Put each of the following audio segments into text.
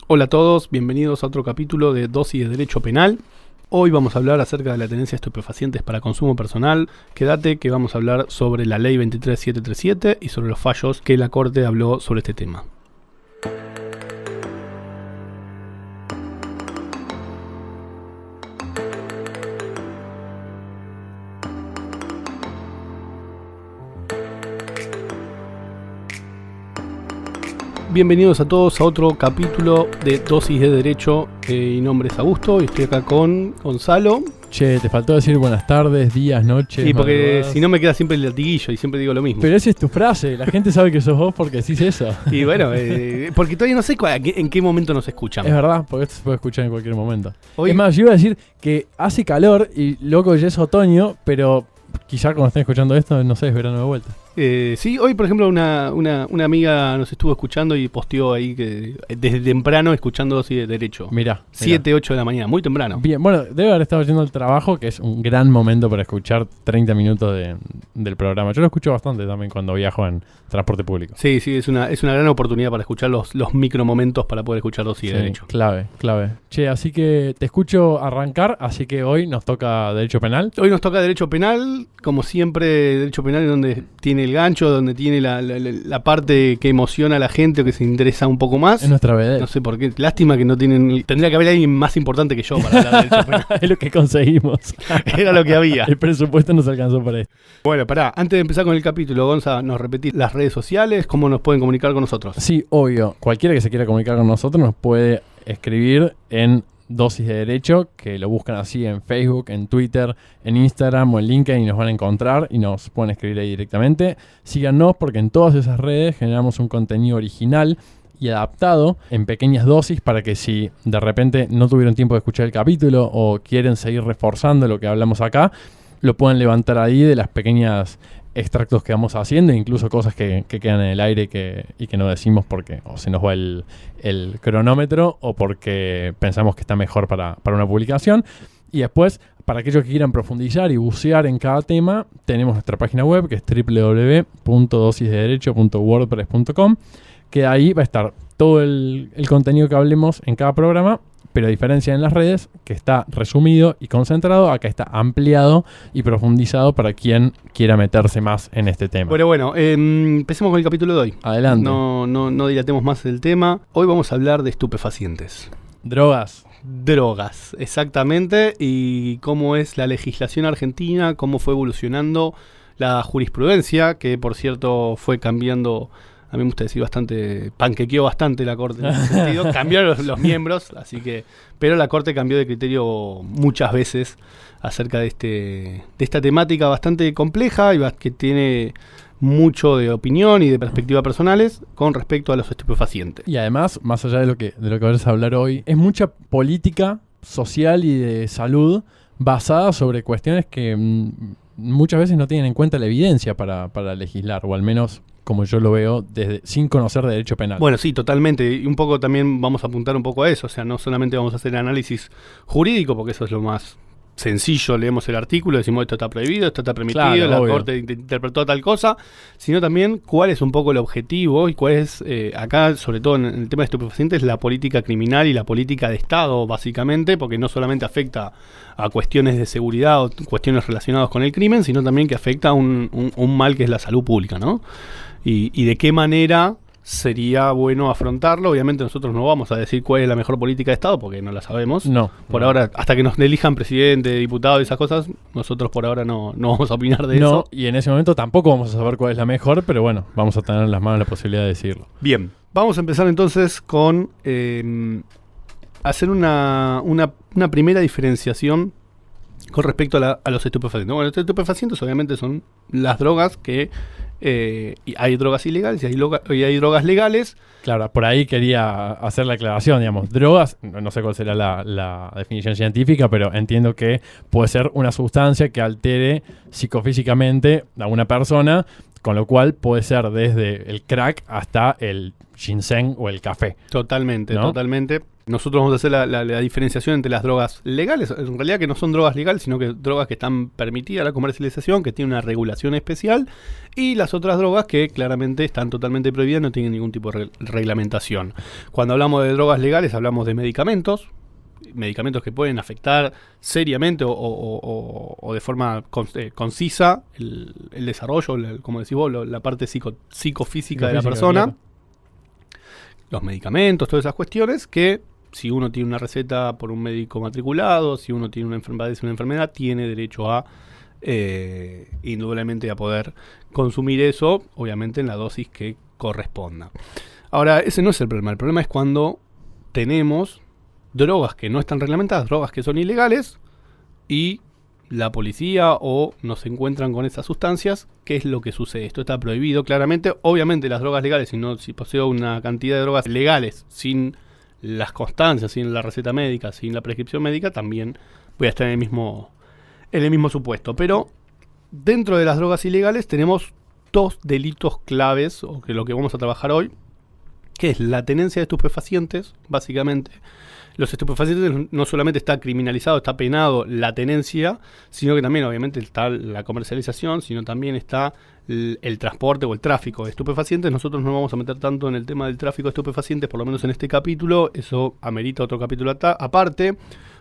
Hola a todos, bienvenidos a otro capítulo de Dosis de Derecho Penal. Hoy vamos a hablar acerca de la tenencia de estupefacientes para consumo personal. Quédate que vamos a hablar sobre la ley 23737 y sobre los fallos que la Corte habló sobre este tema. Bienvenidos a todos a otro capítulo de Dosis de Derecho. Mi nombre es Augusto y estoy acá con Gonzalo. Che, te faltó decir buenas tardes, días, noches. Sí, porque madrugadas. si no me queda siempre el latiguillo y siempre digo lo mismo. Pero esa es tu frase, la gente sabe que sos vos porque decís eso. Y bueno, porque todavía no sé en qué momento nos escuchan. Es verdad, porque esto se puede escuchar en cualquier momento. Hoy- Es más, yo iba a decir que hace calor y loco ya es otoño, pero quizá cuando estén escuchando esto, no sé, es verano de vuelta. Sí, hoy por ejemplo una amiga nos estuvo escuchando y posteó ahí que desde temprano escuchando Dosis de Derecho. Mirá. 7, 8 de la mañana, muy temprano. Bien, bueno, debe haber estado yendo al trabajo, que es un gran momento para escuchar 30 minutos del programa. Yo lo escucho bastante también cuando viajo en transporte público. Sí, es una gran oportunidad para escuchar los micro momentos para poder escuchar Dosis de Sí, Derecho. clave. Che, así que te escucho arrancar, así que hoy nos toca Derecho Penal. Hoy nos toca Derecho Penal, como siempre, Derecho Penal es donde tiene el gancho, donde tiene la parte que emociona a la gente o que se interesa un poco más. Es nuestra BD. No sé por qué, lástima que no tienen... Tendría que haber alguien más importante que yo para hablar de Derecho Penal. Es lo que conseguimos. Era lo que había. El presupuesto nos alcanzó para esto. Bueno, pará, antes de empezar con el capítulo, Gonza, ¿nos repetís las redes sociales? ¿Cómo nos pueden comunicar con nosotros? Sí, obvio. Cualquiera que se quiera comunicar con nosotros nos puede escribir en Dosis de Derecho, que lo buscan así en Facebook, en Twitter, en Instagram o en LinkedIn y nos van a encontrar y nos pueden escribir ahí directamente. Síganos porque en todas esas redes generamos un contenido original y adaptado en pequeñas dosis para que si de repente no tuvieron tiempo de escuchar el capítulo o quieren seguir reforzando lo que hablamos acá, lo puedan levantar ahí de las pequeñas extractos que vamos haciendo, incluso cosas que quedan en el aire y que no decimos porque o se nos va el cronómetro o porque pensamos que está mejor para una publicación. Y después, para aquellos que quieran profundizar y bucear en cada tema, tenemos nuestra página web que es www.dosisdederecho.wordpress.com, que ahí va a estar todo el contenido que hablemos en cada programa, pero a diferencia en las redes, que está resumido y concentrado, acá está ampliado y profundizado para quien quiera meterse más en este tema. Bueno, empecemos con el capítulo de hoy. Adelante. No dilatemos más el tema. Hoy vamos a hablar de estupefacientes. Drogas. Drogas, exactamente. Y cómo es la legislación argentina, cómo fue evolucionando la jurisprudencia, que por cierto fue cambiando... A mí me gusta decir bastante, panquequeó bastante la Corte en ese sentido, cambiaron los miembros, así que, pero la Corte cambió de criterio muchas veces acerca de esta temática bastante compleja y que tiene mucho de opinión y de perspectiva personales con respecto a los estupefacientes. Y además, más allá de lo que vas a hablar hoy, es mucha política social y de salud basada sobre cuestiones que muchas veces no tienen en cuenta la evidencia para legislar, o al menos como yo lo veo, sin conocer de derecho penal. Bueno, sí, totalmente. Y un poco también vamos a apuntar un poco a eso. O sea, no solamente vamos a hacer análisis jurídico, porque eso es lo más sencillo. Leemos el artículo, decimos esto está prohibido, esto está permitido, Claro, la obvio. Corte interpretó tal cosa, sino también cuál es un poco el objetivo y cuál es, acá, sobre todo en el tema de estupefacientes, la política criminal y la política de Estado, básicamente, porque no solamente afecta a cuestiones de seguridad o cuestiones relacionadas con el crimen, sino también que afecta a un mal que es la salud pública, ¿no? Y de qué manera sería bueno afrontarlo. Obviamente nosotros no vamos a decir cuál es la mejor política de Estado porque no la sabemos. No. Por ahora, hasta que nos elijan presidente, diputado y esas cosas, nosotros por ahora no vamos a opinar de No, eso. y en ese momento tampoco vamos a saber cuál es la mejor, pero bueno, vamos a tener en las manos la posibilidad de decirlo. Bien, vamos a empezar entonces con hacer una primera diferenciación con respecto a los estupefacientes. Bueno, los estupefacientes obviamente son las drogas que... y hay drogas ilegales y hay drogas legales. Claro, por ahí quería hacer la aclaración, digamos. Drogas, no sé cuál será la definición científica, pero entiendo que puede ser una sustancia que altere psicofísicamente a una persona Con lo cual puede ser desde el crack hasta el ginseng o el café. Totalmente, ¿no? totalmente. Nosotros vamos a hacer la diferenciación entre las drogas legales, en realidad que no son drogas legales, sino que drogas que están permitidas la comercialización, que tienen una regulación especial, y las otras drogas que claramente están totalmente prohibidas, no tienen ningún tipo de reglamentación. Cuando hablamos de drogas legales, hablamos de medicamentos que pueden afectar seriamente o de forma concisa el desarrollo, como decís vos, la parte psicofísica de la persona. Claro. Los medicamentos, todas esas cuestiones que si uno tiene una receta por un médico matriculado, si uno tiene una enfermedad, tiene derecho a indudablemente a poder consumir eso, obviamente en la dosis que corresponda. Ahora, ese no es el problema es cuando tenemos drogas que no están reglamentadas, drogas que son ilegales, y la policía o nos encuentran con esas sustancias. ¿Qué es lo que sucede? Esto está prohibido claramente. Obviamente las drogas legales, si poseo una cantidad de drogas legales sin las constancias, sin la receta médica, sin la prescripción médica, también voy a estar en el mismo supuesto. Pero dentro de las drogas ilegales tenemos dos delitos claves, o que lo que vamos a trabajar hoy, que es la tenencia de estupefacientes, básicamente. Los estupefacientes no solamente está criminalizado, está penado la tenencia, sino que también obviamente está la comercialización, sino también está el transporte o el tráfico de estupefacientes. Nosotros no vamos a meter tanto en el tema del tráfico de estupefacientes, por lo menos en este capítulo, eso amerita otro capítulo aparte,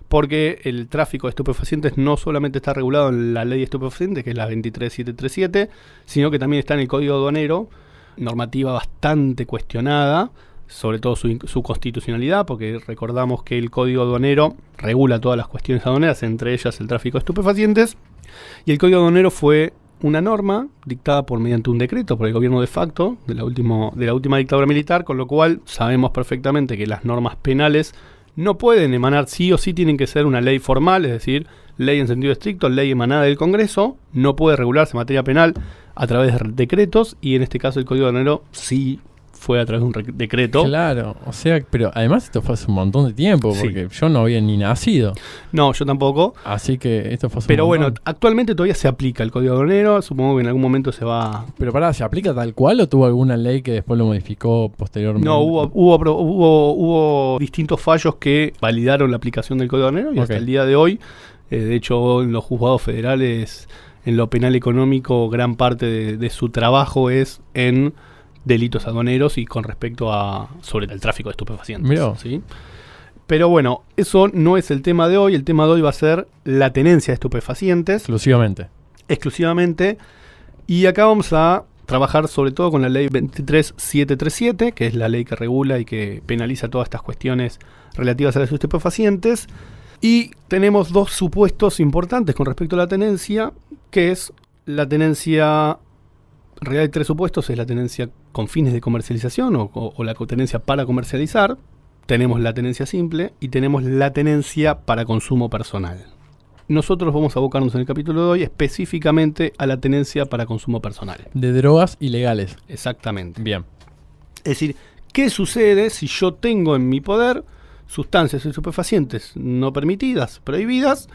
porque el tráfico de estupefacientes no solamente está regulado en la ley de estupefacientes, que es la 23737, sino que también está en el Código Aduanero, normativa bastante cuestionada, sobre todo su constitucionalidad, porque recordamos que el Código Aduanero regula todas las cuestiones aduaneras, entre ellas el tráfico de estupefacientes, y el Código Aduanero fue una norma dictada mediante un decreto por el gobierno de facto de la última dictadura militar, con lo cual sabemos perfectamente que las normas penales no pueden emanar sí o sí, tienen que ser una ley formal, es decir, ley en sentido estricto, ley emanada del Congreso, no puede regularse en materia penal a través de decretos, y en este caso el Código Aduanero sí fue a través de un decreto. Claro, o sea, pero además esto fue hace un montón de tiempo, porque yo no había ni nacido. No, yo tampoco. Así que esto fue hace Pero un montón. bueno, actualmente todavía se aplica el Código Aduanero, supongo que en algún momento se va... Pero pará, ¿se aplica tal cual o tuvo alguna ley que después lo modificó posteriormente? No, hubo distintos fallos que validaron la aplicación del Código Aduanero y hasta el día de hoy, de hecho en los juzgados federales, en lo penal económico, gran parte de su trabajo es en delitos aduaneros y con respecto a sobre el tráfico de estupefacientes. ¿Sí? Pero bueno, eso no es el tema de hoy. El tema de hoy va a ser la tenencia de estupefacientes. Exclusivamente. Y acá vamos a trabajar sobre todo con la ley 23737, que es la ley que regula y que penaliza todas estas cuestiones relativas a los estupefacientes. Y tenemos dos supuestos importantes con respecto a la tenencia, que es la tenencia... En realidad hay tres supuestos, es la tenencia con fines de comercialización o la tenencia para comercializar, tenemos la tenencia simple y tenemos la tenencia para consumo personal. Nosotros vamos a abocarnos en el capítulo de hoy específicamente a la tenencia para consumo personal. De drogas ilegales. Exactamente. Bien. Es decir, ¿qué sucede si yo tengo en mi poder sustancias estupefacientes no permitidas, prohibidas,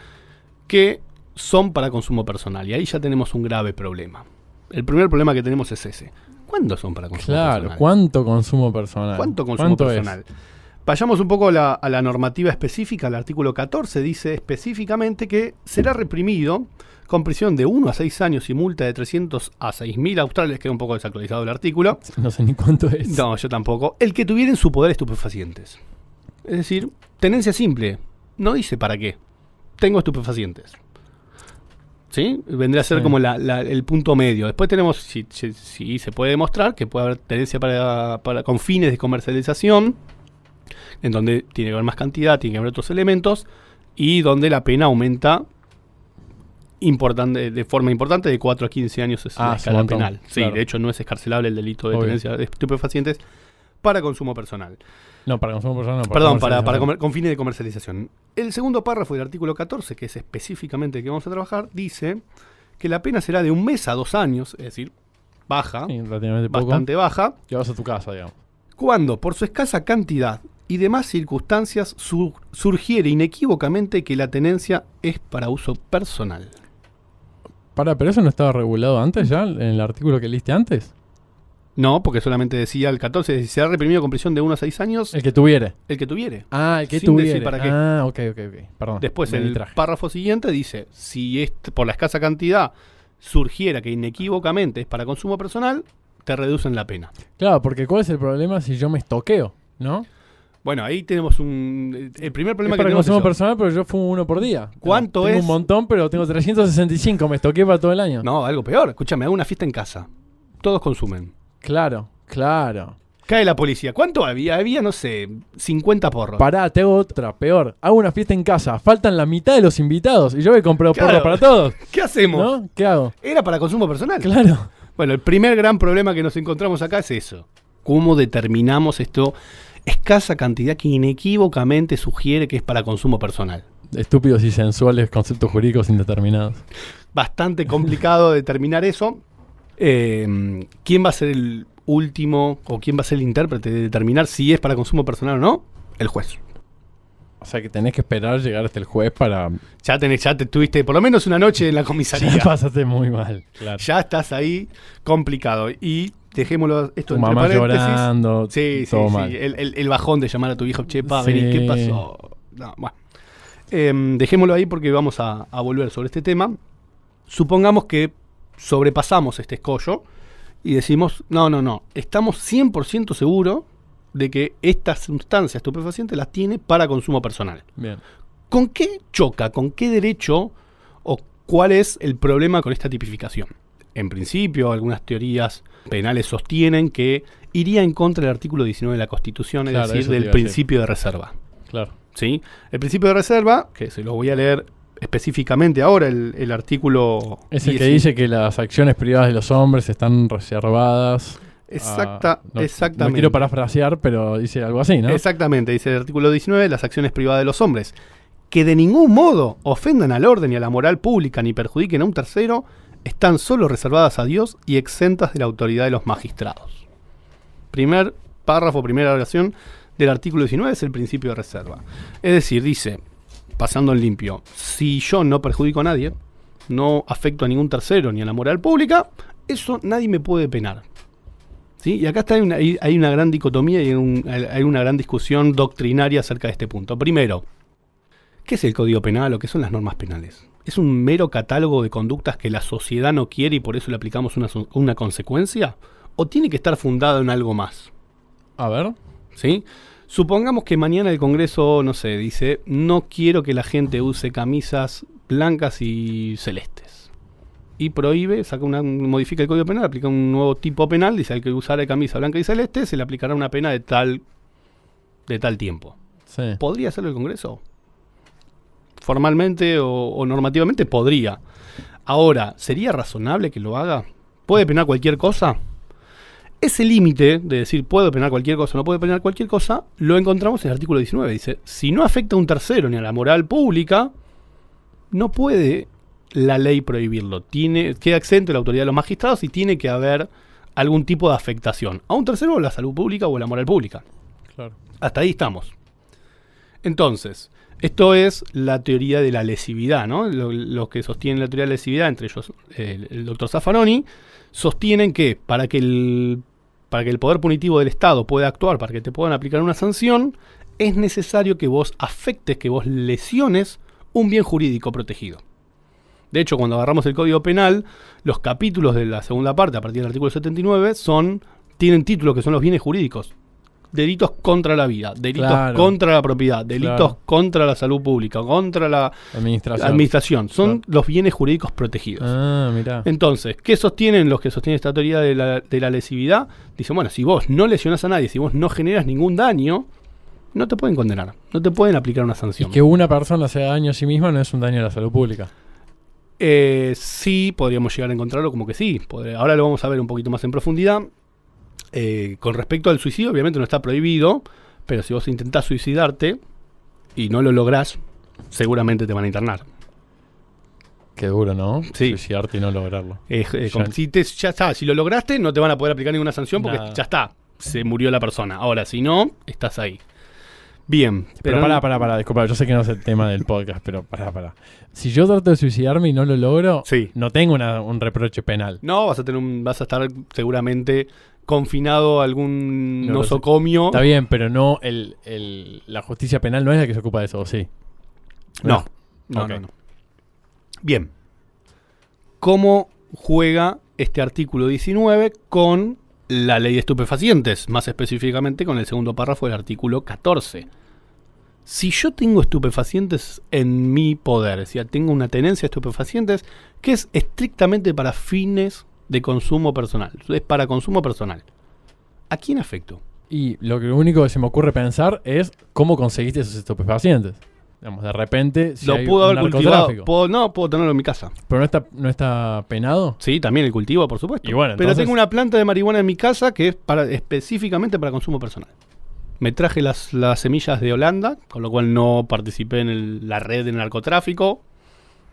que son para consumo personal? Y ahí ya tenemos un grave problema. El primer problema que tenemos es ese. ¿Cuándo son para consumo personal? Claro, ¿cuánto consumo personal? ¿Cuánto consumo personal? Vayamos un poco a la normativa específica. El artículo 14 dice específicamente que será reprimido con prisión de 1 a 6 años y multa de 300 a 6.000 australes, queda un poco desactualizado el artículo. No sé ni cuánto es. No, yo tampoco. El que tuviera en su poder estupefacientes. Es decir, tenencia simple. No dice para qué. Tengo estupefacientes. ¿Sí? Vendría a ser como el punto medio. Después tenemos, si se puede demostrar que puede haber tenencia con fines de comercialización, en donde tiene que haber más cantidad, tiene que haber otros elementos, y donde la pena aumenta de forma importante, de 4 a 15 años es la escala penal. Sí, claro. De hecho no es escarcelable el delito de tenencia de estupefacientes para consumo personal. No, para consumo personal no. Perdón, con fines de comercialización. El segundo párrafo del artículo 14, que es específicamente el que vamos a trabajar, dice que la pena será de 1 mes a 2 años, es decir, baja, relativamente bastante poco. Baja. Ya vas a tu casa, digamos. Cuando, por su escasa cantidad y demás circunstancias, surgiere inequívocamente que la tenencia es para uso personal. ¿Pero eso no estaba regulado antes ya, en el artículo que leíste antes? No, porque solamente decía el 14, si será reprimido con prisión de 1 a 6 años, El que tuviere. el que tuviere. Ah, el que Sin decir tuviere. para qué. Ah, ok. Perdón. Después me el distraje. párrafo siguiente dice, si por la escasa cantidad surgiera que inequívocamente es para consumo personal, te reducen la pena. Claro, porque ¿cuál es el problema si yo me estoqueo? ¿No? Bueno, ahí tenemos el primer problema Es que para tenemos. consumo es eso. personal, pero yo fumo uno por día. ¿Cuánto tengo es? un montón, pero tengo 365, me estoqué para todo el año. No, algo peor. Escúchame, hago una fiesta en casa. Todos consumen. Claro. Cae la policía. ¿Cuánto había? Había, no sé, 50 porros. Pará, te hago otra, peor. Hago una fiesta en casa, faltan la mitad de los invitados y yo he comprado Claro. porros para todos. ¿Qué hacemos? ¿No? ¿Qué hago? Era para consumo personal. Claro. Bueno, el primer gran problema que nos encontramos acá es eso. ¿Cómo determinamos esto? Escasa cantidad que inequívocamente sugiere que es para consumo personal. Estúpidos y sensuales conceptos jurídicos indeterminados. Bastante complicado determinar eso. ¿Quién va a ser el último o quién va a ser el intérprete de determinar si es para consumo personal o no? El juez. O sea que tenés que esperar llegar hasta el juez para... Ya te tuviste por lo menos una noche en la comisaría. Ya pasaste muy mal, claro. Ya estás ahí complicado. Y dejémoslo esto Tu entre mamá paréntesis. llorando, Sí, todo mal. el bajón de llamar a tu hijo, che, pa, Sí. vení, ¿qué pasó? No, bueno. Dejémoslo ahí porque vamos a volver sobre este tema. Supongamos que sobrepasamos este escollo y decimos, no, estamos 100% seguros de que estas sustancias estupefacientes las tiene para consumo personal. Bien. ¿Con qué choca? ¿Con qué derecho? ¿O cuál es el problema con esta tipificación? En principio, algunas teorías penales sostienen que iría en contra del artículo 19 de la Constitución, es Claro, decir, eso te del iba a decir. principio de reserva. Claro. ¿Sí? El principio de reserva, que se lo voy a leer específicamente ahora, el artículo... Es el que 19. dice que las acciones privadas de los hombres están reservadas. Exactamente. No quiero parafrasear, pero dice algo así, ¿no? Exactamente, dice el artículo 19, las acciones privadas de los hombres, que de ningún modo ofendan al orden y a la moral pública ni perjudiquen a un tercero, están solo reservadas a Dios y exentas de la autoridad de los magistrados. Primer párrafo, primera oración del artículo 19 es el principio de reserva. Es decir, dice, pasando en limpio, si yo no perjudico a nadie, no afecto a ningún tercero ni a la moral pública, eso nadie me puede penar. ¿Sí? Y acá hay una gran dicotomía y hay una gran discusión doctrinaria acerca de este punto. Primero, ¿qué es el Código Penal o qué son las normas penales? ¿Es un mero catálogo de conductas que la sociedad no quiere y por eso le aplicamos una consecuencia? ¿O tiene que estar fundado en algo más? A ver. ¿Sí? Supongamos que mañana el Congreso, no sé, dice, no quiero que la gente use camisas blancas y celestes. Y prohíbe, modifica el Código Penal, aplica un nuevo tipo penal, dice al que usara camisa blanca y celeste se le aplicará una pena de tal tiempo. Sí. ¿Podría hacerlo el Congreso? Formalmente o normativamente podría. Ahora, ¿sería razonable que lo haga? ¿Puede penar cualquier cosa? Ese límite de decir puedo penar cualquier cosa o no puede penar cualquier cosa, lo encontramos en el artículo 19. Dice, si no afecta a un tercero ni a la moral pública, no puede la ley prohibirlo. Queda exento de la autoridad de los magistrados y tiene que haber algún tipo de afectación a un tercero o a la salud pública o a la moral pública. Claro. Hasta ahí estamos. Entonces, esto es la teoría de la lesividad, ¿no? Los que sostienen la teoría de la lesividad, entre ellos el doctor Zaffaroni, sostienen que para que el poder punitivo del Estado pueda actuar, para que te puedan aplicar una sanción, es necesario que vos afectes, que vos lesiones un bien jurídico protegido. De hecho, cuando agarramos el Código Penal, los capítulos de la segunda parte, a partir del artículo 79, tienen títulos que son los bienes jurídicos. Delitos contra la vida, delitos contra la propiedad, delitos contra la salud pública, contra la administración. Son los bienes jurídicos protegidos. Ah, mirá. Entonces, ¿qué sostienen los que sostienen esta teoría de la lesividad? Dicen, bueno, si vos no lesionás a nadie, si vos no generas ningún daño, no te pueden condenar, no te pueden aplicar una sanción. Y que una persona se haga daño a sí misma no es un daño a la salud pública. Sí, podríamos llegar a encontrarlo como que sí. Ahora lo vamos a ver un poquito más en profundidad. Con respecto al suicidio, obviamente no está prohibido, pero si vos intentás suicidarte y no lo lográs, seguramente te van a internar. Qué duro, ¿no? Sí. Suicidarte y no lograrlo. Ya está, si lo lograste, no te van a poder aplicar ninguna sanción porque ya está, se murió la persona. Ahora, si no, estás ahí. Bien. Pero pará, disculpa, yo sé que no es el tema del podcast, pero pará. Si yo trato de suicidarme y no lo logro, Sí. no tengo un reproche penal. No, vas a estar seguramente confinado a algún No, nosocomio. Está bien, pero no la justicia penal no es la que se ocupa de eso, ¿o sí? No. Ok. No. Bien. ¿Cómo juega este artículo 19 con la ley de estupefacientes? Más específicamente con el segundo párrafo del artículo 14. Si yo tengo estupefacientes en mi poder, si tengo una tenencia de estupefacientes que es estrictamente para fines de consumo personal, es para consumo personal, ¿a quién afecto? Y lo único que se me ocurre pensar es cómo conseguiste esos estupefacientes. Digamos, de repente, si Lo hay puedo un haber cultivado. narcotráfico. Puedo tenerlo en mi casa. Pero no está penado. Sí, también el cultivo, por supuesto. Y bueno, pero entonces- tengo una planta de marihuana en mi casa que es específicamente para consumo personal. Me traje las semillas de Holanda, con lo cual no participé en la red de narcotráfico.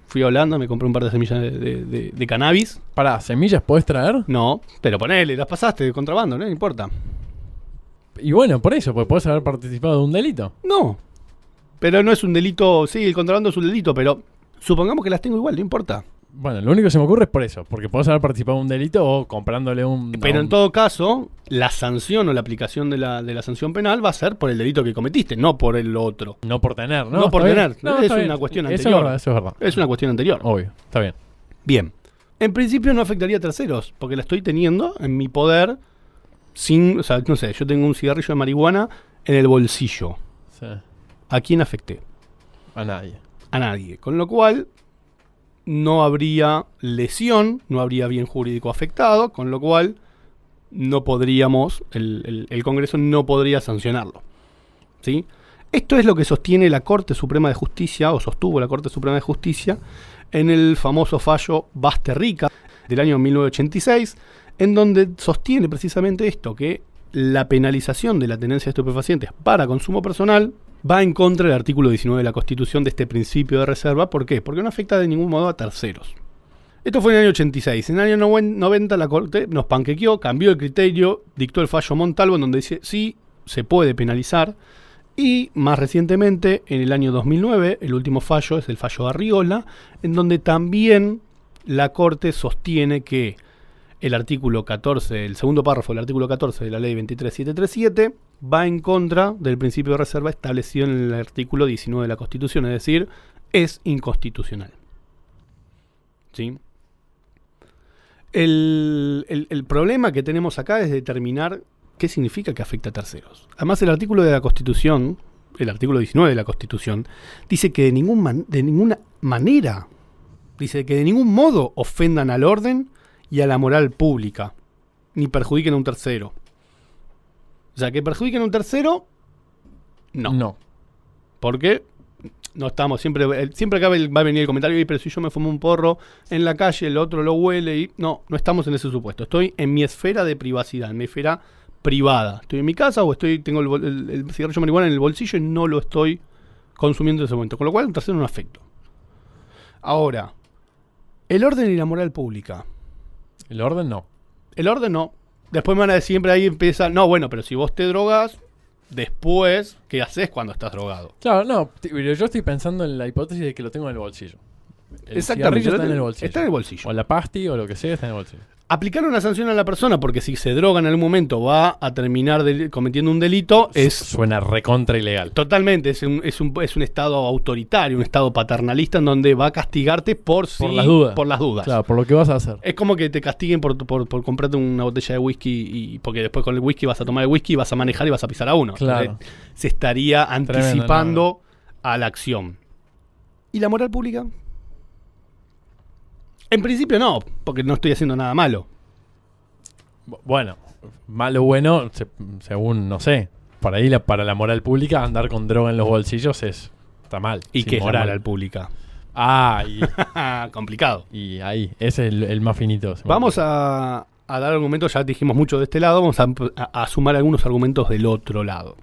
Fui a Holanda, me compré un par de semillas de cannabis. Pará, ¿semillas podés traer? No, pero ponele, las pasaste de contrabando, no importa. Y bueno, por eso, porque podés haber participado de un delito. No, pero no es un delito. Sí, el contrabando es un delito, pero supongamos que las tengo igual, no importa. Bueno, lo único que se me ocurre es por eso, porque podés haber participado de un delito o comprándole Pero en todo caso, la sanción o la aplicación de la sanción penal va a ser por el delito que cometiste, no por el otro. No por tener, ¿no? No por ¿Está bien? tener, No, es está una bien. cuestión Eso anterior. es verdad. Es una cuestión anterior. Obvio, está bien. Bien. En principio no afectaría a terceros, porque la estoy teniendo en mi poder sin, o sea, no sé, yo tengo un cigarrillo de marihuana en el bolsillo. Sí. ¿A quién afecté? A nadie. A nadie. Con lo cual no habría lesión, no habría bien jurídico afectado, con lo cual no podríamos, el Congreso no podría sancionarlo. ¿Sí? Esto es lo que sostiene la Corte Suprema de Justicia, o sostuvo la Corte Suprema de Justicia, en el famoso fallo Basterrica del año 1986, en donde sostiene precisamente esto, que la penalización de la tenencia de estupefacientes para consumo personal va en contra del artículo 19 de la Constitución, de este principio de reserva. ¿Por qué? Porque no afecta de ningún modo a terceros. Esto fue en el año 86. En el año 90 la Corte nos panquequeó, cambió el criterio, dictó el fallo Montalvo, en donde dice sí, se puede penalizar. Y más recientemente, en el año 2009, el último fallo es el fallo Arriola, en donde también la Corte sostiene que el artículo 14, el segundo párrafo del artículo 14 de la ley 23737 va en contra del principio de reserva establecido en el artículo 19 de la Constitución, es decir, es inconstitucional. ¿Sí? El problema que tenemos acá es determinar qué significa que afecta a terceros. Además, el artículo de la Constitución, el artículo 19 de la Constitución, dice que de ninguna manera, dice que de ningún modo ofendan al orden y a la moral pública, ni perjudiquen a un tercero. O sea, que perjudiquen a un tercero, no. Porque no estamos, siempre acá va a venir el comentario, pero si yo me fumo un porro en la calle, el otro lo huele y... No estamos en ese supuesto. Estoy en mi esfera de privacidad, en mi esfera privada. Estoy en mi casa o tengo el cigarrillo de marihuana en el bolsillo y no lo estoy consumiendo en ese momento. Con lo cual, un tercero no afecto. Ahora, el orden y la moral pública. El orden no. El orden no. Después me van a decir, siempre ahí empieza, no, bueno, pero si vos te drogas, después, ¿qué haces cuando estás drogado? Claro, no, pero yo estoy pensando en la hipótesis de que lo tengo en el bolsillo. El Exactamente, cigarrillo está en el bolsillo. está en el bolsillo. O la pasti o lo que sea está en el bolsillo. Aplicar una sanción a la persona, porque si se droga en algún momento va a terminar cometiendo un delito, es Suena recontra ilegal. totalmente, es un estado autoritario, un estado paternalista en donde va a castigarte por las dudas. Por las dudas. Claro, por lo que vas a hacer. Es como que te castiguen por comprarte una botella de whisky y porque después con el whisky vas a tomar el whisky, vas a manejar y vas a pisar a uno. Claro. Entonces, se estaría anticipando Tremendo, a la acción. ¿Y la moral pública? En principio no, porque no estoy haciendo nada malo. Bueno, malo o bueno, según, no sé. Para ahí, para la moral pública, andar con droga en los bolsillos está mal. ¿Y es qué es la inmoral. moral pública? Ah, Complicado. y ahí, ese es el más finito. Vamos a dar argumentos, ya dijimos mucho de este lado, vamos a sumar algunos argumentos del otro lado.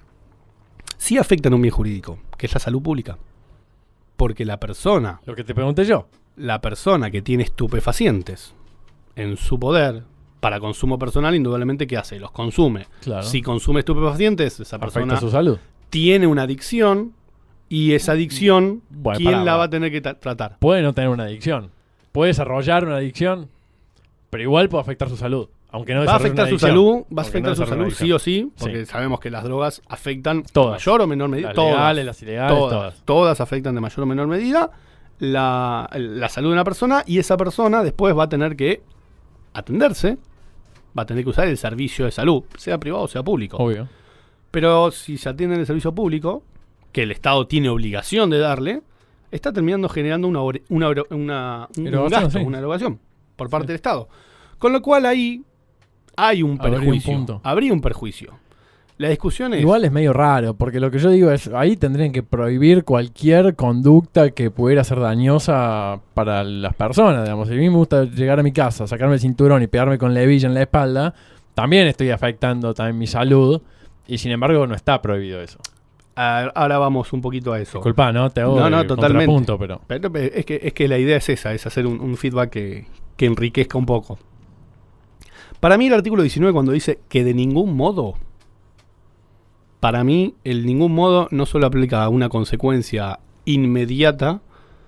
Sí afectan a un bien jurídico, que es la salud pública. Porque la persona Lo que te pregunté yo. que tiene estupefacientes en su poder para consumo personal, indudablemente, ¿qué hace? Los consume. Claro. Si consume estupefacientes, esa Afecta persona su salud. tiene una adicción y esa adicción, Bueno, ¿quién pará, la pará. va a tener que tratar? Puede no tener una adicción. Puede desarrollar una adicción, pero igual puede afectar su salud. Aunque no Va a desarrolle afectar una su adicción. salud, va a Aunque afectar no su desarrolle una salud sí o adicción. sí, porque Sí. sabemos que las drogas afectan Todas. en mayor o menor medida. Las Todas, legales, las ilegales, todas afectan de mayor o menor medida la salud de una persona, y esa persona después va a tener que atenderse, va a tener que usar el servicio de salud, sea privado o sea público. Obvio. Pero si se atiende en el servicio público, que el Estado tiene obligación de darle, está terminando generando un Erogación, gasto, sí. una erogación por parte Sí. del Estado. Con lo cual ahí hay un Habría un perjuicio. punto. Habría un perjuicio. La discusión es... Igual es medio raro, porque lo que yo digo es, ahí tendrían que prohibir cualquier conducta que pudiera ser dañosa para las personas, digamos. Si a mí me gusta llegar a mi casa, sacarme el cinturón y pegarme con la hebilla en la espalda, también estoy afectando también mi salud, y sin embargo no está prohibido eso. Ahora vamos un poquito a eso. Disculpa, ¿no? Te hago No, de totalmente. contrapunto, pero... Pero es que la idea es esa, es hacer un feedback que enriquezca un poco. Para mí el artículo 19 cuando dice que de ningún modo, para mí el ningún modo no solo aplica a una consecuencia inmediata,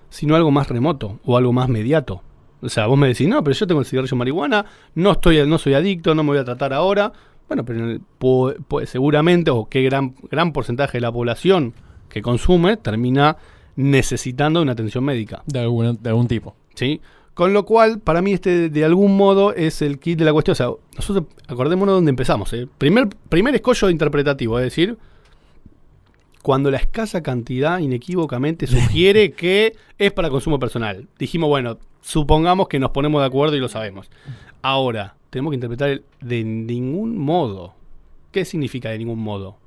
sino algo más remoto o algo más mediato. O sea, vos me decís, no, pero yo tengo el cigarrillo marihuana, no soy adicto, no me voy a tratar ahora. Bueno, pero seguramente, o qué gran porcentaje de la población que consume termina necesitando una atención médica. De algún tipo. ¿Sí? Con lo cual, para mí de algún modo es el kit de la cuestión. O sea, nosotros acordémonos dónde empezamos. Primer escollo interpretativo, es decir, cuando la escasa cantidad inequívocamente sugiere que es para consumo personal. Dijimos, bueno, supongamos que nos ponemos de acuerdo y lo sabemos. Ahora, tenemos que interpretar el de ningún modo. ¿Qué significa de ningún modo?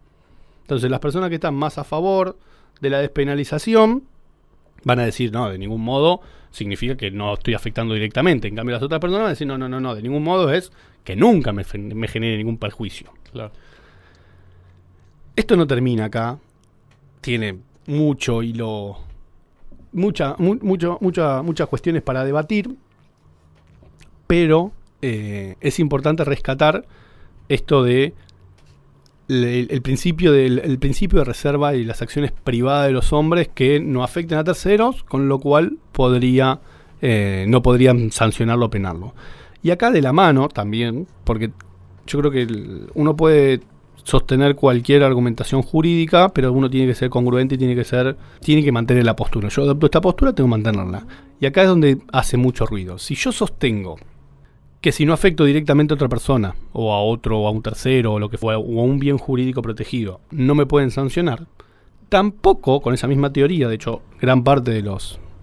Entonces, las personas que están más a favor de la despenalización van a decir, no, de ningún modo significa que no estoy afectando directamente. En cambio, las otras personas van a decir, no, de ningún modo es que nunca me genere ningún perjuicio. Claro. Esto no termina acá. Tiene mucho hilo, muchas cuestiones para debatir, pero es importante rescatar esto de el principio de reserva y las acciones privadas de los hombres que no afecten a terceros, con lo cual no podrían sancionarlo o penarlo. Y acá de la mano también, porque yo creo que uno puede sostener cualquier argumentación jurídica, pero uno tiene que ser congruente y tiene que mantener la postura. Yo adopto esta postura, tengo que mantenerla. Y acá es donde hace mucho ruido. Si yo sostengo que si no afecto directamente a otra persona, o a otro, o a un tercero, o lo que fuera, o a un bien jurídico protegido, no me pueden sancionar, tampoco con esa misma teoría, de hecho, gran parte de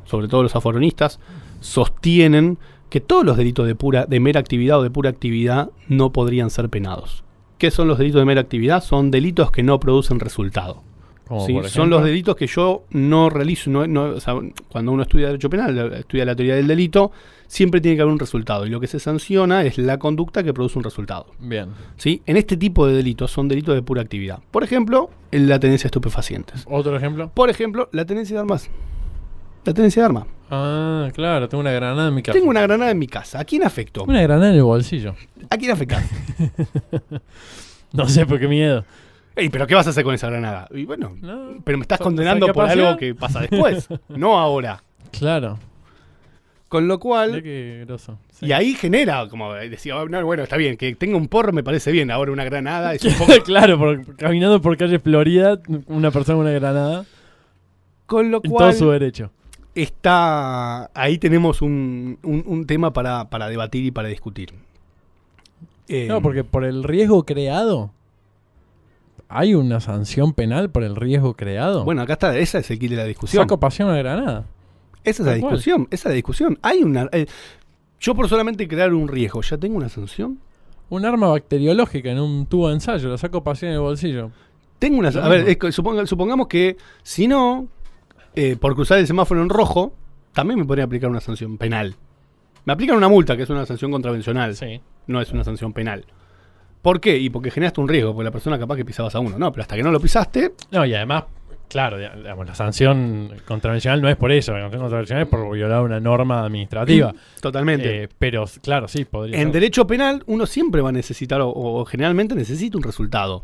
sobre todo los aforonistas, sostienen que todos los delitos de mera actividad o de pura actividad no podrían ser penados. ¿Qué son los delitos de mera actividad? Son delitos que no producen resultado. ¿Sí? Son los delitos que yo no realizo. O sea, cuando uno estudia derecho penal, estudia la teoría del delito, siempre tiene que haber un resultado. Y lo que se sanciona es la conducta que produce un resultado. Bien. ¿Sí? En este tipo de delitos son delitos de pura actividad. Por ejemplo, la tenencia de estupefacientes. ¿Otro ejemplo? Por ejemplo, la tenencia de armas. La tenencia de armas. Ah, claro, tengo una granada en mi casa. Tengo una granada en mi casa. ¿A quién afectó? Una granada en el bolsillo. ¿A quién afecta? No sé por qué miedo. Ey, ¿pero qué vas a hacer con esa granada? Y bueno, No, pero me estás ¿sabes condenando qué por pasó? algo que pasa después, no ahora. Claro. Con lo Mirá cual, qué groso. Sí. y ahí genera, como decía, no, bueno, está bien, que tenga un porro me parece bien, ahora una granada es un poco... Claro, caminando por calle Florida, una persona con una granada, Con lo en todo cual, su derecho. ahí tenemos un tema para debatir y para discutir. No, porque por el riesgo creado, ¿hay una sanción penal por el riesgo creado? Bueno, acá está, esa es el kit de la discusión. Saco pasión a granada. Esa es la Tal cual. discusión, esa es la discusión. Hay una... yo por solamente crear un riesgo, ¿ya tengo una sanción? Un arma bacteriológica en un tubo de ensayo, la saco pasión en el bolsillo. Tengo una... Lo A ver, mismo. supongamos que si no, por cruzar el semáforo en rojo, también me podría aplicar una sanción penal. Me aplican una multa, que es una sanción contravencional. Sí. No es una sanción penal. ¿Por qué? Y porque generaste un riesgo, porque la persona capaz que pisabas a uno. No, pero hasta que no lo pisaste, No, y además, claro, digamos, la sanción contravencional no es por eso. La sanción contravencional es por violar una norma administrativa. totalmente. Pero, claro, sí, podría En ser. derecho penal, uno siempre va a necesitar, o generalmente necesita un resultado.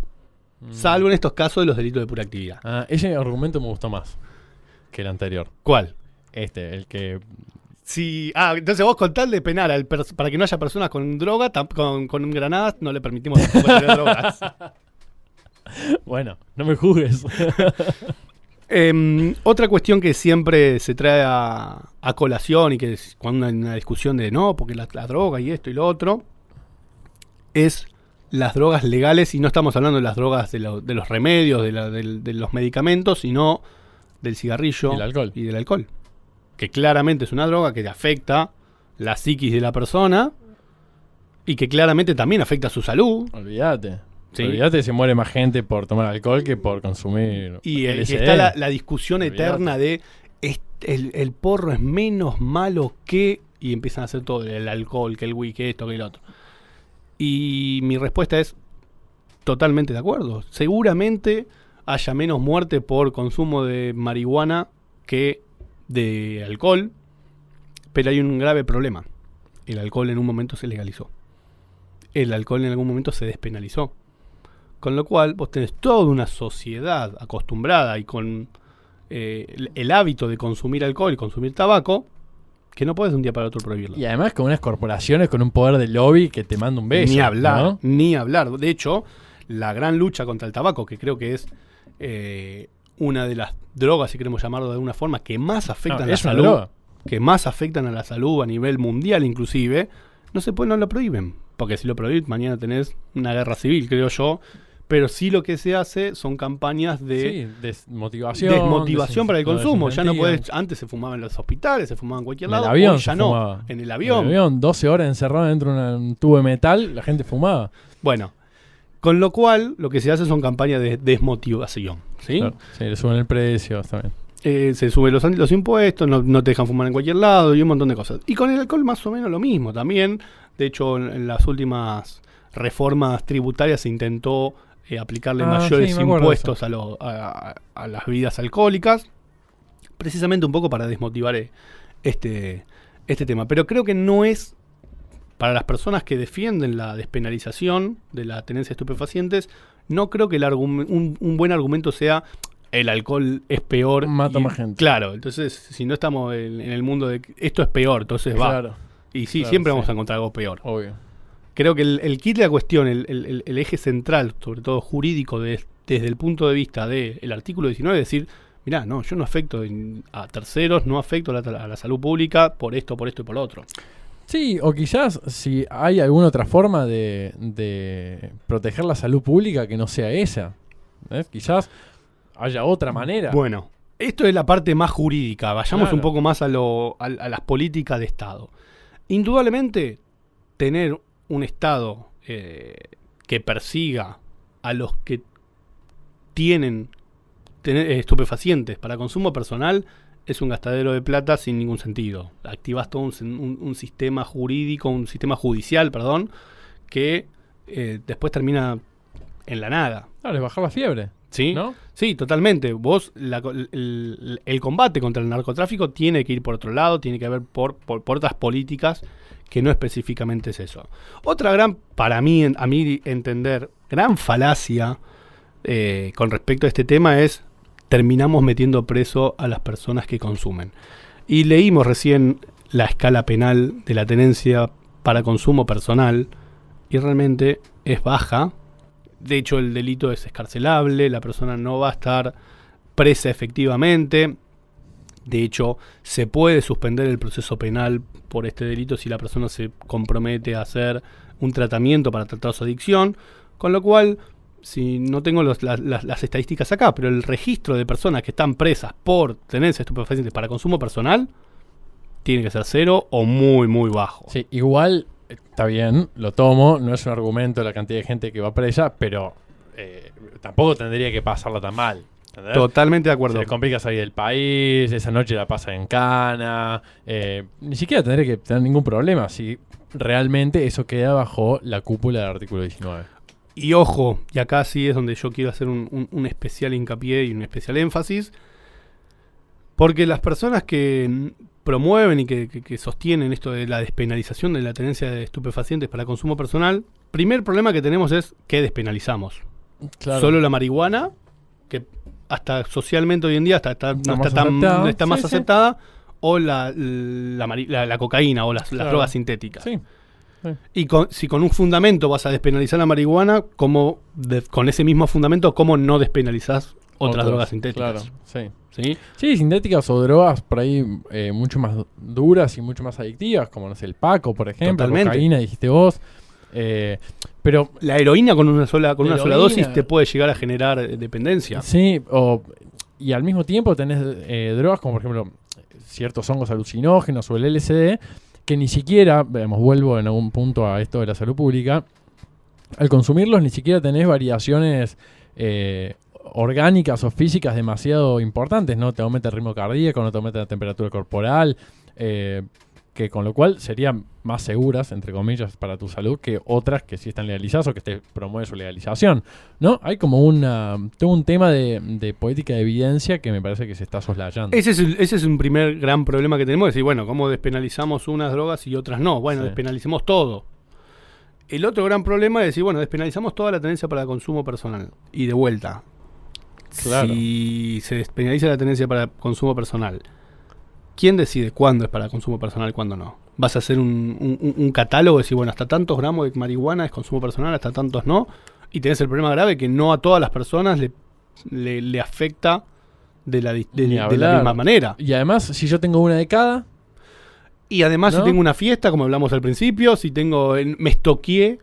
Salvo en estos casos de los delitos de pura actividad. Ese argumento me gustó más que el anterior. ¿Cuál? El que... Sí, entonces vos con tal de penar para que no haya personas con droga, con granadas, no le permitimos tampoco tener drogas. Bueno, no me juzgues. Otra cuestión que siempre se trae a colación y que cuando hay una discusión de no, porque la droga y esto y lo otro, es las drogas legales, y no estamos hablando de las drogas de los remedios, de los medicamentos, sino del cigarrillo y del alcohol. Que claramente es una droga que afecta la psiquis de la persona y que claramente también afecta su salud. Olvídate. ¿Sí? Olvídate, se muere más gente por tomar alcohol que por consumir y LSD. está la discusión eterna de el porro es menos malo que... Y empiezan a hacer todo, el alcohol, que el whisky, que esto, que el otro. Y mi respuesta es totalmente de acuerdo. Seguramente haya menos muerte por consumo de marihuana que de alcohol, pero hay un grave problema. El alcohol en un momento se legalizó. El alcohol en algún momento se despenalizó. Con lo cual vos tenés toda una sociedad acostumbrada y con el hábito de consumir alcohol y consumir tabaco, que no puedes de un día para otro prohibirlo. Y además con unas corporaciones con un poder de lobby que te manda un beso. Ni hablar, ¿no? ni hablar. De hecho, la gran lucha contra el tabaco, que creo que es una de las drogas, si queremos llamarlo de alguna forma, que más afectan a la salud, droga. Que más afectan a la salud a nivel mundial inclusive, no lo prohíben. Porque si lo prohíben, mañana tenés una guerra civil, creo yo. Pero sí lo que se hace son campañas de desmotivación para el consumo. Ya no puedes, antes se fumaba en los hospitales, se fumaba en cualquier lado, avión hoy ya no. Fumaba. En el avión. En el avión, 12 horas encerrado dentro de un tubo de metal, la gente fumaba. Bueno, con lo cual lo que se hace son campañas de desmotivación. ¿Sí? Claro, sí, le suben el precio también. Se suben los impuestos, no te dejan fumar en cualquier lado y un montón de cosas. Y con el alcohol más o menos lo mismo también. De hecho, en las últimas reformas tributarias se intentó aplicarle mayores impuestos a las bebidas alcohólicas, precisamente un poco para desmotivar este tema. Pero creo que no es, para las personas que defienden la despenalización de la tenencia de estupefacientes, no creo que un buen argumento sea el alcohol es peor. Mata más gente. Claro, entonces si no estamos en el mundo de esto es peor, entonces claro. va. Y sí, claro, siempre vamos a encontrar algo peor. Obvio. Creo que el kit de la cuestión, el eje central, sobre todo jurídico, desde el punto de vista del artículo 19, es decir, mirá, no, yo no afecto a terceros, no afecto a la salud pública por esto y por lo otro. Sí, o quizás si hay alguna otra forma de proteger la salud pública que no sea esa. Quizás haya otra manera. Bueno, esto es la parte más jurídica. Vayamos claro. un poco más a las políticas de Estado. Indudablemente, tener un Estado que persiga a los que tienen estupefacientes para consumo personal es un gastadero de plata sin ningún sentido. Activas todo un sistema jurídico, un sistema judicial, que después termina en la nada. Claro, es bajar la fiebre. ¿Sí? ¿No? Sí, totalmente. Vos, el combate contra el narcotráfico tiene que ir por otro lado, tiene que haber por otras políticas que no específicamente es eso. Otra para mí, a mi entender, gran falacia con respecto a este tema es terminamos metiendo preso a las personas que consumen. Y leímos recién la escala penal de la tenencia para consumo personal y realmente es baja. De hecho, el delito es excarcelable, la persona no va a estar presa efectivamente. De hecho, se puede suspender el proceso penal por este delito si la persona se compromete a hacer un tratamiento para tratar su adicción. Con lo cual, si no tengo las estadísticas acá, pero el registro de personas que están presas por tenencia de estupefacientes para consumo personal tiene que ser 0 o muy, muy bajo. Sí, igual está bien, lo tomo, no es un argumento la cantidad de gente que va presa, pero tampoco tendría que pasarla tan mal. ¿Entendés? Totalmente de acuerdo. Se le complica salir del país, esa noche la pasa en cana, ni siquiera tendría que tener ningún problema si realmente eso queda bajo la cúpula del artículo 19. Y ojo, y acá sí es donde yo quiero hacer un especial hincapié y un especial énfasis, porque las personas que promueven y que sostienen esto de la despenalización de la tenencia de estupefacientes para consumo personal, primer problema que tenemos es que despenalizamos. Claro. solo la marihuana, que hasta socialmente hoy en día no está más aceptada, o la cocaína o las drogas sintéticas. Sí. Y si con un fundamento vas a despenalizar la marihuana, con ese mismo fundamento, ¿cómo no despenalizás otras drogas sintéticas? Claro, sí, sintéticas o drogas por ahí mucho más duras y mucho más adictivas, como no sé, el Paco, por ejemplo, la cocaína, dijiste vos. Pero la heroína con una sola dosis te puede llegar a generar dependencia. Sí, y al mismo tiempo tenés drogas como por ejemplo ciertos hongos alucinógenos o el LSD, que ni siquiera, vuelvo en algún punto a esto de la salud pública, al consumirlos ni siquiera tenés variaciones orgánicas o físicas demasiado importantes, no te aumenta el ritmo cardíaco, no te aumenta la temperatura corporal, que con lo cual serían más seguras, entre comillas, para tu salud que otras que sí están legalizadas o que te promueve su legalización, ¿no? Hay como todo un tema de política de evidencia que me parece que se está soslayando. Ese es un primer gran problema que tenemos, es decir, bueno, ¿cómo despenalizamos unas drogas y otras no? Bueno, despenalicemos todo. El otro gran problema es decir, bueno, despenalizamos toda la tenencia para consumo personal. Y de vuelta, claro. Si se despenaliza la tenencia para consumo personal, ¿quién decide cuándo es para consumo personal y cuándo no? ¿Vas a hacer un catálogo y decir, bueno, hasta tantos gramos de marihuana es consumo personal, hasta tantos no? Y tenés el problema grave que no a todas las personas le afecta de la misma manera. Y además, si yo tengo una de cada... Y además, si tengo una fiesta, como hablamos al principio, si me estoqueé,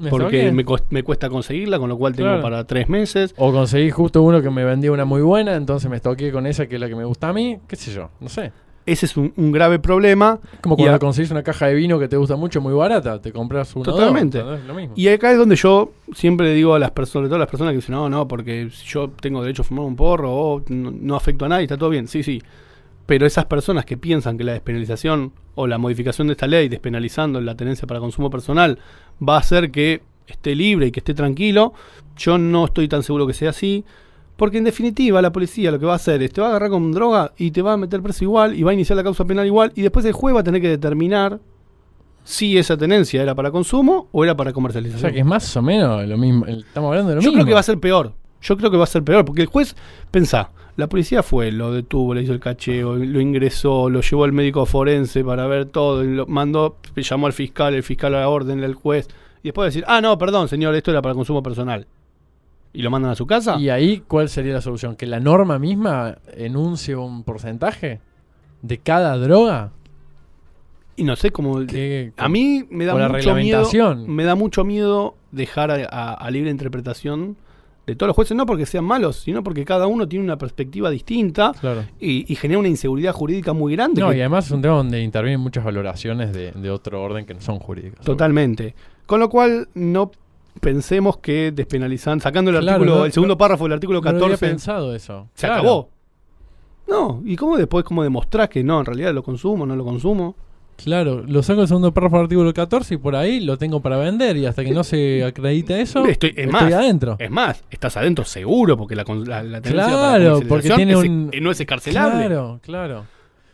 porque me cuesta conseguirla, con lo cual tengo para 3 meses. O conseguí justo uno que me vendía una muy buena, entonces me estoqué con esa que es la que me gusta a mí, qué sé yo, no sé. Ese es un grave problema. Como cuando conseguís una caja de vino que te gusta mucho, muy barata, te compras una. Totalmente. ¿no? Es lo mismo. Y acá es donde yo siempre le digo a las personas, sobre todo a las personas que dicen, no, porque yo tengo derecho a fumar un porro o no afecto a nadie, está todo bien. Sí. Pero esas personas que piensan que la despenalización o la modificación de esta ley, despenalizando la tenencia para consumo personal, va a hacer que esté libre y que esté tranquilo, yo no estoy tan seguro que sea así. Porque en definitiva la policía lo que va a hacer es te va a agarrar con droga y te va a meter preso igual y va a iniciar la causa penal igual y después el juez va a tener que determinar si esa tenencia era para consumo o era para comercialización. O sea que es más o menos lo mismo, estamos hablando de lo mismo. Yo creo que va a ser peor. Porque el juez, pensá, la policía fue, lo detuvo, le hizo el cacheo, lo ingresó, lo llevó al médico forense para ver todo, lo mandó, llamó al fiscal, el fiscal a la orden del juez y después decir, no, perdón señor, esto era para consumo personal. ¿Y lo mandan a su casa? ¿Y ahí cuál sería la solución? ¿Que la norma misma enuncie un porcentaje de cada droga? Y no sé cómo... A mí me da mucho miedo dejar a libre interpretación de todos los jueces, no porque sean malos, sino porque cada uno tiene una perspectiva distinta y genera una inseguridad jurídica muy grande. No, y además es un tema donde intervienen muchas valoraciones de otro orden que no son jurídicas. Totalmente. Con lo cual, no pensemos que despenalizando, sacando el artículo, el segundo párrafo del artículo 14. No había pensado eso. Se acabó. No, ¿y cómo después demostrás que no, en realidad lo consumo, no lo consumo? Claro, lo saco el segundo párrafo del artículo 14 y por ahí lo tengo para vender y hasta que no se acredite eso, estoy adentro. Es más, estás adentro seguro porque la tenencia claro, porque tiene no es escarcelable. Claro.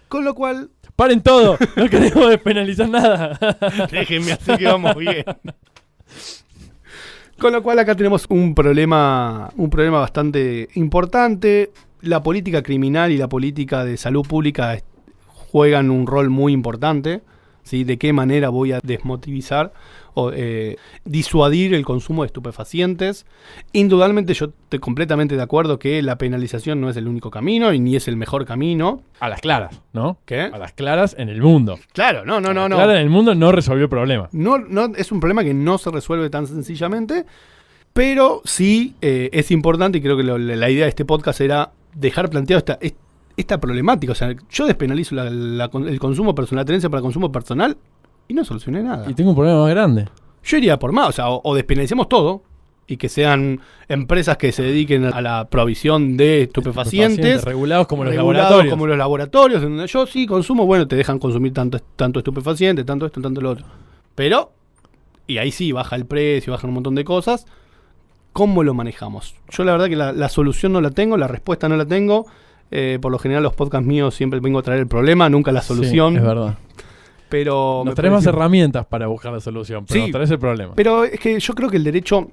Con lo cual... ¡Paren todo! No queremos despenalizar nada. Déjenme así que vamos bien. Con lo cual acá tenemos un problema bastante importante. La política criminal y la política de salud pública juegan un rol muy importante, ¿sí? De qué manera voy a desmotivizar o disuadir el consumo de estupefacientes. Indudablemente yo estoy completamente de acuerdo que la penalización no es el único camino y ni es el mejor camino. A las claras, ¿no? ¿Qué? A las claras en el mundo. Claro, no. Claras en el mundo no resolvió el problema. No, es un problema que no se resuelve tan sencillamente, pero sí es importante y creo que la idea de este podcast era dejar planteado esta problemática. O sea, yo despenalizo el consumo personal, la tenencia para consumo personal y no solucioné nada. Y tengo un problema más grande. Yo iría por más, o despenalicemos todo y que sean empresas que se dediquen a la provisión de estupefacientes regulados como los laboratorios, en donde yo sí consumo, bueno, te dejan consumir tanto estupefaciente, tanto esto, tanto lo otro. Pero, y ahí sí, baja el precio, bajan un montón de cosas. ¿Cómo lo manejamos? Yo la verdad que la solución no la tengo, la respuesta no la tengo. Por lo general los podcasts míos siempre vengo a traer el problema, nunca la solución. Sí, es verdad. Pero nos traemos herramientas para buscar la solución, pero nos traes el problema. Pero es que yo creo que el derecho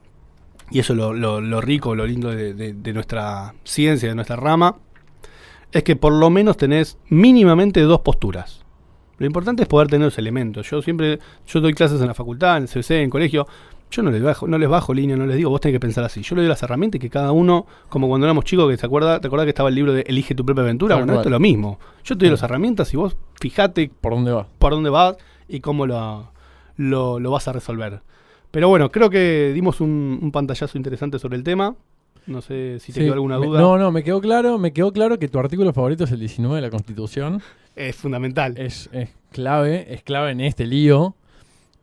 y eso es lo rico, lo lindo de nuestra ciencia, de nuestra rama, es que por lo menos tenés mínimamente 2 posturas. Lo importante es poder tener los elementos. Yo doy clases en la facultad, en el CBC, en el colegio. Yo no les bajo línea, no les digo, vos tenés que pensar así. Yo le doy las herramientas que cada uno, como cuando éramos chicos, que ¿te acordás que estaba el libro de Elige tu propia aventura? Bueno, esto es lo mismo. Yo te doy las herramientas y vos fijate ¿Por dónde vas? Por dónde vas y cómo lo vas a resolver. Pero bueno, creo que dimos un pantallazo interesante sobre el tema. No sé si te quedó alguna duda. No, me quedó claro que tu artículo favorito es el 19 de la Constitución. Es fundamental. Es clave en este lío.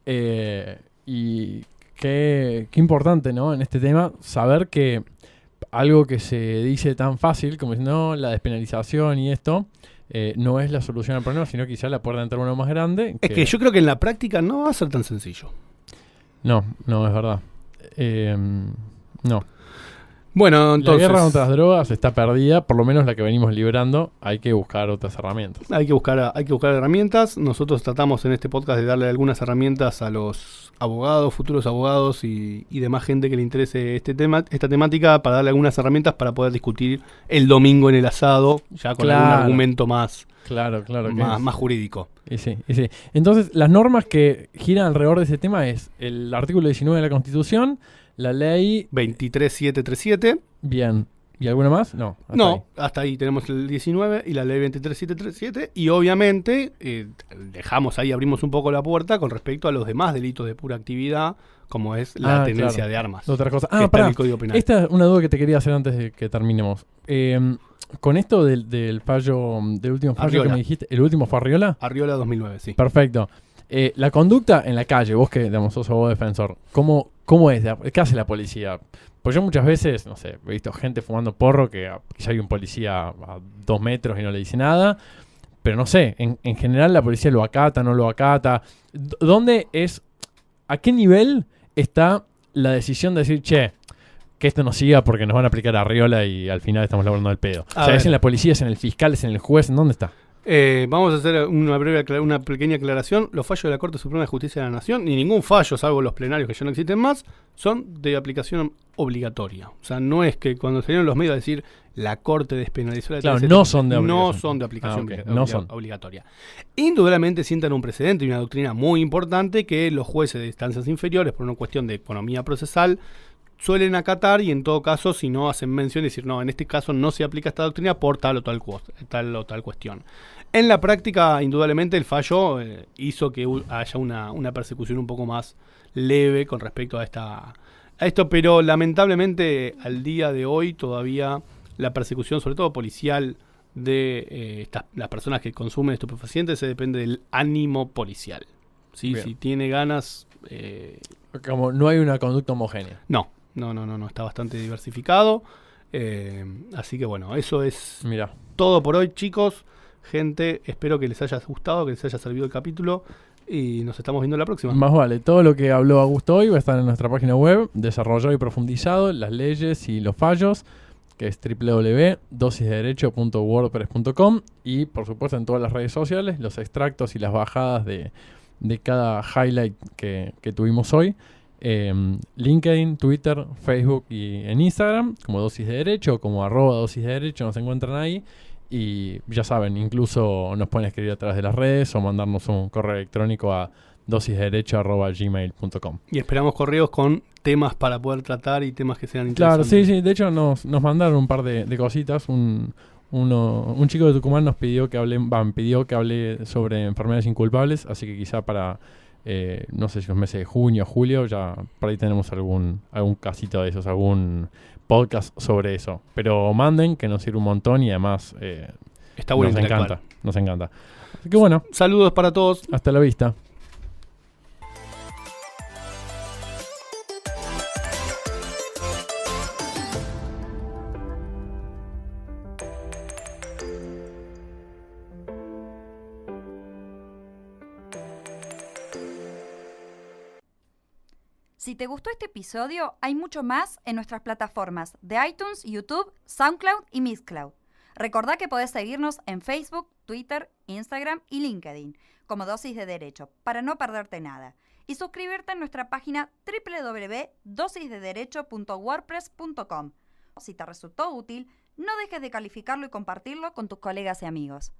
Y qué importante, ¿no? En este tema, saber que algo que se dice tan fácil como diciendo, no, la despenalización y esto, no es la solución al problema, sino quizá la puerta de entrar uno más grande. Es que yo creo que en la práctica no va a ser tan sencillo. No, es verdad. No. Bueno, entonces... La guerra contra las drogas está perdida, por lo menos la que venimos librando. Hay que buscar otras herramientas. Hay que buscar herramientas. Nosotros tratamos en este podcast de darle algunas herramientas a los abogados, futuros abogados y demás gente que le interese esta temática, para darle algunas herramientas para poder discutir el domingo en el asado, ya con algún argumento más, más jurídico. Y sí. Entonces, las normas que giran alrededor de ese tema es el artículo 19 de la Constitución, la ley 23737. Bien. ¿Y alguna más? No. Hasta ahí tenemos el 19 y la ley 23737. Y obviamente abrimos un poco la puerta con respecto a los demás delitos de pura actividad, como es la tenencia de armas. Otra cosa. Está en el Código Penal. Esta es una duda que te quería hacer antes de que terminemos. Con esto del fallo, del último fallo Arriola. que me dijiste, ¿el último fue Arriola? Arriola 2009, sí. Perfecto. La conducta en la calle, vos que digamos, sos abogado defensor, ¿cómo es? ¿Qué hace la policía? Pues yo muchas veces, no sé, he visto gente fumando porro que quizá hay un policía a 2 metros y no le dice nada, pero no sé, en general la policía lo acata, no lo acata. ¿A qué nivel está la decisión de decir, che, que esto no siga porque nos van a aplicar a Arriola y al final estamos laburando del pedo? ¿Es en la policía, es en el fiscal, es en el juez? ¿En dónde está? Vamos a hacer una pequeña aclaración. Los fallos de la Corte Suprema de Justicia de la Nación, ni ningún fallo, salvo los plenarios que ya no existen más, son de aplicación obligatoria. O sea, no es que cuando salieron los medios a decir la Corte despenalizó la TLC, no son de aplicación obligatoria. Indudablemente sientan un precedente y una doctrina muy importante que los jueces de instancias inferiores, por una cuestión de economía procesal, suelen acatar, y en todo caso, si no hacen mención y decir, no, en este caso no se aplica esta doctrina por tal o tal cuestión. En la práctica, indudablemente, el fallo hizo que haya una persecución un poco más leve con respecto a esto, pero lamentablemente al día de hoy todavía la persecución, sobre todo policial, de las personas que consumen estupefacientes se depende del ánimo policial. ¿Sí? Si tiene ganas... Como no hay una conducta homogénea. No, está bastante diversificado. Así que bueno, eso es todo por hoy, chicos. Gente, espero que les haya gustado, que les haya servido el capítulo y nos estamos viendo la próxima. Más vale, todo lo que habló Augusto hoy va a estar en nuestra página web, desarrollado y profundizado, las leyes y los fallos, que es www.dosisdederecho.wordpress.com, y por supuesto en todas las redes sociales, los extractos y las bajadas de cada highlight que tuvimos hoy. LinkedIn, Twitter, Facebook y en Instagram como Dosis de Derecho, como @Dosis de Derecho, nos encuentran ahí. Y ya saben, incluso nos pueden escribir a través de las redes o mandarnos un correo electrónico a dosisdederecho@gmail.com. Y esperamos correos con temas para poder tratar y temas que sean interesantes. Claro, sí, de hecho nos mandaron un par de cositas. Un chico de Tucumán nos pidió que hable sobre enfermedades inculpables, así que quizá para no sé si los meses de junio o julio ya por ahí tenemos algún casito de esos, algún podcast sobre eso. Pero manden, que nos sirve un montón y además está bueno, nos encanta. Así que bueno. Saludos para todos. Hasta la vista. Si te gustó este episodio, hay mucho más en nuestras plataformas de iTunes, YouTube, SoundCloud y Mixcloud. Recordá que podés seguirnos en Facebook, Twitter, Instagram y LinkedIn como Dosis de Derecho para no perderte nada. y suscribirte en nuestra página www.dosisdederecho.wordpress.com. Si te resultó útil, no dejes de calificarlo y compartirlo con tus colegas y amigos.